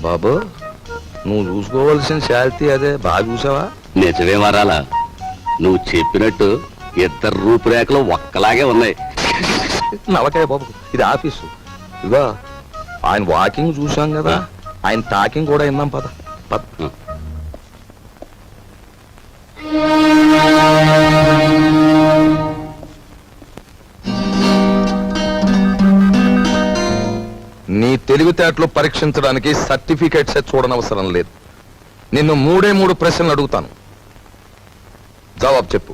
బాబు, నువ్వు చూసుకోవాల్సిన శాలిటీ అదే. బాగా చూసావా? నిజమే వరాలా, నువ్వు చెప్పినట్టు ఇద్దరు రూపురేఖలు ఒక్కలాగే ఉన్నాయి. నవకాయ బాబు, ఇది ఆఫీసు. ఇదిగో ఆయన వాకింగ్ చూసాం కదా, ఆయన టాకింగ్ కూడా విన్నాం. పద పద. నీ తెలివితేటలు పరీక్షించడానికి సర్టిఫికేట్సే చూడనవసరం లేదు. నిన్ను 3 ప్రశ్నలు అడుగుతాను, జవాబు చెప్పు.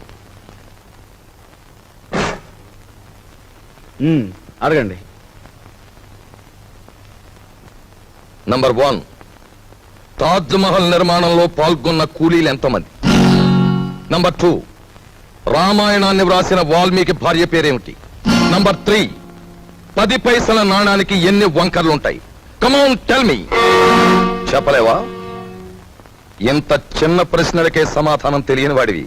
అడగండి. నంబర్ 1, తాజ్ మహల్ నిర్మాణంలో పాల్గొన్న కూలీలు ఎంతమంది? నంబర్ 2, రామాయణాన్ని వ్రాసిన వాల్మీకి భార్య పేరేమిటి? నంబర్ 3, 10 పైసల నాణానికి ఎన్ని వంకర్లుంటాయి? Come on tell me. చెప్పలేవా? ఇంత చిన్న ప్రశ్నలకే సమాధానం తెలియని వాడివి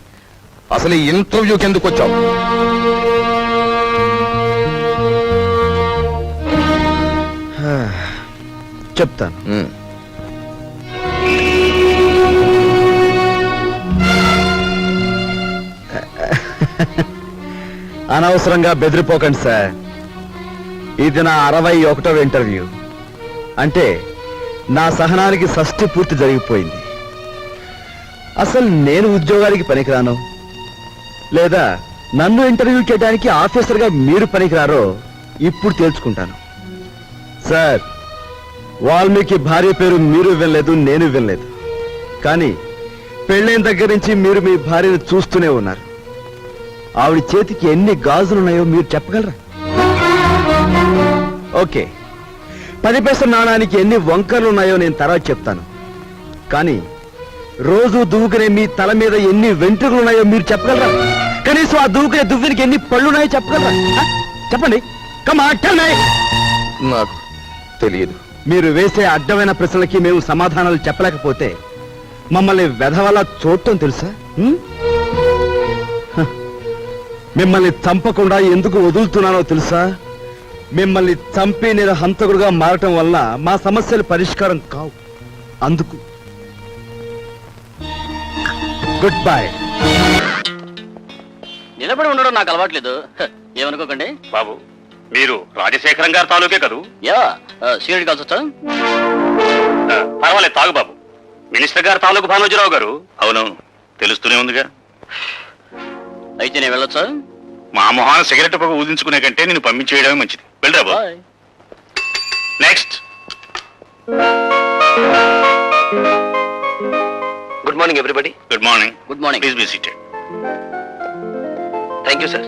అసలు ఈ ఇంటర్వ్యూకి ఎందుకు వచ్చావు? చెప్తాను. అనవసరంగా బెదిరిపోకండి సార్. ఇది నా 61వ ఇంటర్వ్యూ. అంటే నా సహనానికి షష్ఠి పూర్తి జరిగిపోయింది. అసలు నేను ఉద్యోగానికి పనికిరాను, లేదా నన్ను ఇంటర్వ్యూ చేయడానికి ఆఫీసర్గా మీరు పనికిరారో ఇప్పుడు తేల్చుకుంటాను. సార్, వాల్మీకి భార్య పేరు మీరు వినలేదు, నేను వినలేదు. కానీ పెళ్ళైన దగ్గర నుంచి మీరు మీ భార్యను చూస్తూనే ఉన్నారు. ఆవిడ చేతికి ఎన్ని గాజులున్నాయో మీరు చెప్పగలరా? ఓకే, 10 పైసల నాణానికి ఎన్ని వంకర్లున్నాయో నేను తర్వాత చెప్తాను. కానీ రోజు దువ్వుకునే మీ తల మీద ఎన్ని వెంట్రుకలున్నాయో మీరు చెప్పగలరా? కనీసం ఆ దువ్వుకునే దువ్వునికి ఎన్ని పళ్ళున్నాయో చెప్పగలరా? చెప్పండి. నాకు తెలియదు. మీరు వేసే అడ్డమైన ప్రశ్నలకి మేము సమాధానాలు చెప్పలేకపోతే మమ్మల్ని వెధవలా చూడటం తెలుసా? మిమ్మల్ని చంపకుండా ఎందుకు వదులుతున్నానో తెలుసా? మిమ్మల్ని చంపి నేను హంతకుడుగా మారటం వల్ల మా సమస్యలు పరిష్కారం కావు. అందుకు గుడ్ బై. నిలబడి ఉండడం నాకు అలవాట్లేదు, ఏమనుకోకండి. బాబు, మీరు రాజశేఖరం గారి తాలూకే కదూ? యా, సీనియర్ కలిసి వచ్చా? పర్వాలేదు, తాగు బాబు. మినిస్టర్ గారు తాలూకు భానోజీరావు గారు. అవునవును, తెలుస్తూనే ఉందిగా. అయితే నేను వెళ్ళొచ్చా? మా మొహాన సిగరెట్ పొగ ఊదించుకునే కంటే నేను పంపించేయడమే మంచిది. వెళ్ళరా బాబు. Next. Good morning everybody. Good morning. Good morning. Please be seated. Thank you sir.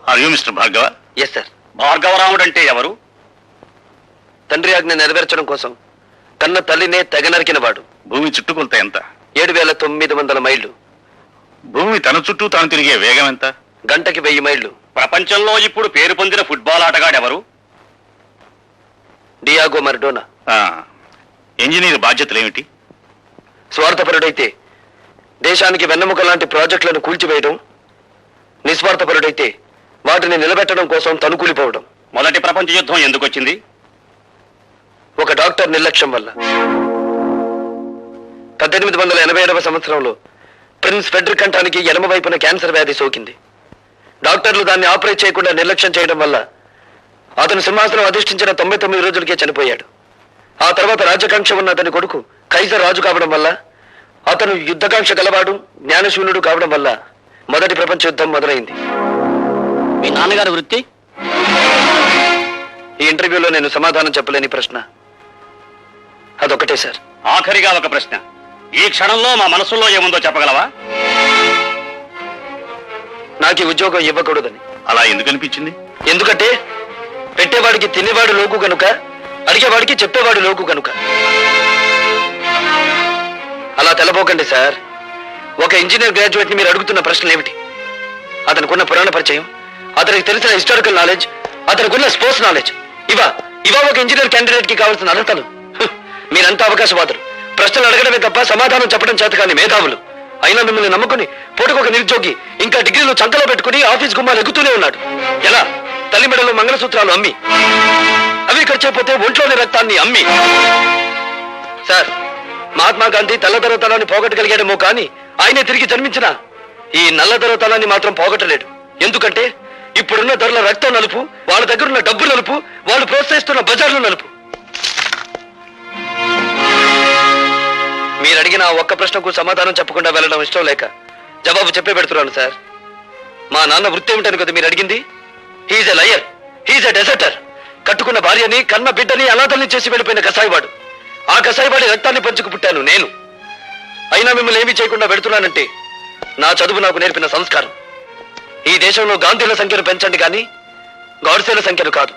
Are you mister Bhargava? Yes sir. Bhargavaramudu అంటే ఎవరు? తండ్రి ఆజ్ఞ నెరవేర్చడం కోసం కన్న తల్లినే తెగ నరికిన వాడు. భూమి చుట్టుకొలత ఎంత? 7,900 మైళ్ళు. భూమి తన చుట్టూ తాను తిరిగే వేగం ఎంత? గంటకి 1000 మైళ్ళు. ప్రపంచంలో ఇప్పుడు పేరు పొందిన ఫుట్బాల్ ఆటగాడెవరు? Diego Maradona. ఇంజనీర్ బాధ్యతలు ఏమిటి? స్వార్థపరుడైతే దేశానికి వెన్నెముక లాంటి ప్రాజెక్టులను కూల్చివేయడం, నిస్వార్థపరుడైతే వాటిని నిలబెట్టడం కోసం తనుకూలిపోవడం. మొదటి ప్రపంచ యుద్ధం ఎందుకు వచ్చింది? ఒక డాక్టర్ నిర్లక్ష్యం వల్ల. 1887వ సంవత్సరంలో ప్రిన్స్ ఫెడ్రిక్ కంఠానికి ఎడమ వైపున క్యాన్సర్ వ్యాధి సోకింది. డాక్టర్లు దాన్ని ఆపరేట్ చేయకుండా నిర్లక్ష్యం చేయడం వల్ల అతను సింహాసనం అధిష్ఠించిన 99 రోజులకే చనిపోయాడు. ఆ తర్వాత రాజకాంక్ష ఉన్న అతని కొడుకు కైజర్ రాజు కావడం వల్ల, అతను యుద్ధకాంక్ష గలవాడు, జ్ఞానశూన్యుడు కావడం వల్ల మొదటి ప్రపంచ యుద్ధం మొదలైంది. మీ నాన్నగారి వృత్తి? ఈ ఇంటర్వ్యూలో నేను సమాధానం చెప్పలేని ప్రశ్న అదొకటే సార్. ఆఖరిగా ఒక ప్రశ్న. ఈ క్షణంలో మా మనసులో ఏముందో చెప్పగలవా? నాకు ఈ ఉద్యోగం ఇవ్వకూడదని. అలా ఎందుకు అనిపించింది? ఎందుకంటే పెట్టేవాడికి తినేవాడు లోకు కనుక, అడిగేవాడికి చెప్పేవాడు లోకు కనుక. అలా తెలబోకండి సార్. ఒక ఇంజనీర్ గ్రాడ్యుయేట్ ని మీరు అడుగుతున్న ప్రశ్నలు ఏమిటి? అతనికున్న పురాణ పరిచయం, అతనికి తెలిసిన హిస్టారికల్ నాలెడ్జ్, అతనికున్న స్పోర్ట్స్ నాలెడ్జ్, ఇవా ఒక ఇంజనీర్ క్యాండిడేట్ కి కావాల్సిన అర్హతలు. మీరంతా అవకాశవాదులు. ప్రశ్నలు అడగడమే తప్ప సమాధానం చెప్పడం చేత కానీ మేధావులు. అయినా మిమ్మల్ని నమ్ముకుని పూటకొక నిరుద్యోగి ఇంకా డిగ్రీలు చంకలో పెట్టుకుని ఆఫీస్ గుమ్మాలు ఎక్కుతూనే ఉన్నాడు. ఎలా? తల్లి మెడలో మంగళసూత్రాలు అమ్మి, అవి ఖర్చైపోతే ఒంట్లోని రక్తాన్ని అమ్మి. సార్, మహాత్మా గాంధీ తెల్లదొరతనాన్ని పోగొట్టగలిగాడేమో కానీ ఆయనే తిరిగి జన్మించిన ఈ నల్లదొరతనాన్ని మాత్రం పోగొట్టలేడు. ఎందుకంటే ఇప్పుడున్న ధరల రక్తం నలుపు, వాళ్ళ దగ్గరున్న డబ్బు నలుపు, వాళ్ళు ప్రోత్సహిస్తున్న బజార్లు నలుపు. మీరు అడిగిన ఆ ఒక్క ప్రశ్నకు సమాధానం చెప్పకుండా వెళ్ళడం ఇష్టం లేక జవాబు చెప్పే పెడుతున్నాను సార్. మా నాన్న వృత్తి ఏమిటని కదా మీరు అడిగింది? హీఈస్ ఎ లయర్, హీఈస్ ఎ డెజర్టర్. కట్టుకున్న భార్యని, కన్న బిడ్డని అనాథల్ని చేసి వెళ్ళిపోయిన కసాయివాడు. ఆ కసాయివాడి రక్తాన్ని పంచుకు పుట్టాను నేను. అయినా మిమ్మల్ని ఏమీ చేయకుండా పెడుతున్నానంటే నా చదువు నాకు నేర్పిన సంస్కారం. ఈ దేశంలో గాంధీల సంఖ్యను పెంచండి కానీ గాడ్సేల సంఖ్యను కాదు.